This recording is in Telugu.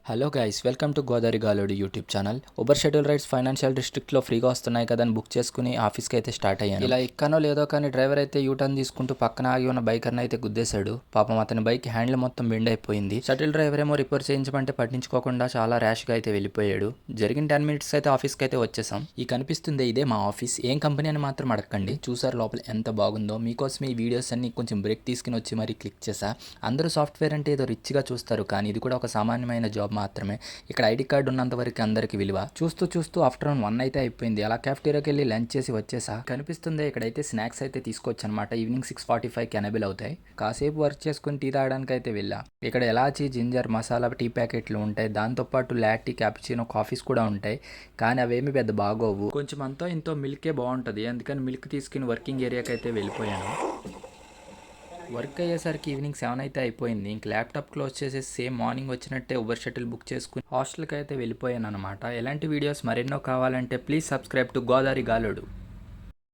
Hello guys, welcome to Godavari గాలోడి YouTube channel. Uber schedule rides financial డిస్ట్రిక్ట్లో ఫ్రీగా వస్తున్నాయి కదా అని బుక్ చేసుకుని ఆఫీస్కి అయితే స్టార్ట్ అయ్యాను. ఇలా ఎక్కానో లేదో కానీ డ్రైవర్ అయితే యూటర్న్ తీసుకుంటూ పక్కన ఆగి ఉన్న బైకర్ని అయితే గుద్దేశాడు. పాపం అతని బైక్ హ్యాండిల్ మొత్తం బెండ్ అయిపోయింది. షటిల్ డ్రైవర్ ఏమో రిపేర్ చేయించమంటే పట్టించుకోకుండా చాలా ర్యాష్గా అయితే వెళ్ళిపోయాడు. జరిగిన 10 minutes అయితే ఆఫీస్కి అయితే వచ్చేసాం. ఈ కనిపిస్తుంది ఇదే మా ఆఫీస్. ఏం కంపెనీ అని మాత్రం అడగండి. చూసారు లోపల ఎంత బాగుందో. మీకోసం ఈ వీడియోస్ అన్ని కొంచెం బ్రేక్ తీసుకుని వచ్చి మరీ క్లిక్ చేసా. అందరూ సాఫ్ట్వేర్ అంటే ఏదో రిచ్గా చూస్తారు, కానీ ఇది కూడా ఒక సామాన్యమైన జాబ్ మాత్రమే. ఇక్కడ ఐడి కార్డు ఉన్నంత వరకు అందరికి విలువ. చూస్తూ ఆఫ్టర్నూన్ 1 అయితే అయిపోయింది. అలా క్యాఫ్టీరియాకి వెళ్ళి లంచ్ చేసి వచ్చేసా. కనిపిస్తుంది ఇక్కడైతే స్నాక్స్ అయితే తీసుకోవచ్చు అనమాట. ఈవినింగ్ 6:45కి ఎనేబుల్ అవుతాయి. కాసేపు వర్క్ చేసుకుని టీ తాగడానికి అయితే వెళ్ళా. ఇక్కడ ఎలాచీ, జింజర్, మసాలా టీ ప్యాకెట్లు ఉంటాయి. దాంతోపాటు లాటీ, క్యాపుచినో, కాఫీస్ కూడా ఉంటాయి. కానీ అవేమి పెద్ద బాగోవు. కొంచెం అంతో ఇంతో మిల్కే బాగుంటుంది. అందుకని మిల్క్ తీసుకుని వర్కింగ్ ఏరియాకి అయితే వెళ్ళిపోయాను. వర్క్ అయ్యేసరికి ఈవినింగ్ 7 అయితే అయిపోయింది. ఇంక ల్యాప్టాప్ క్లోజ్ చేసేసి సేమ్ మార్నింగ్ వచ్చినట్టే ఉబర్ షటిల్ బుక్ చేసుకుని హాస్టల్కి అయితే వెళ్ళిపోయాను అనమాట. ఎలాంటి వీడియోస్ మరెన్నో కావాలంటే please subscribe to Godavari Galodu.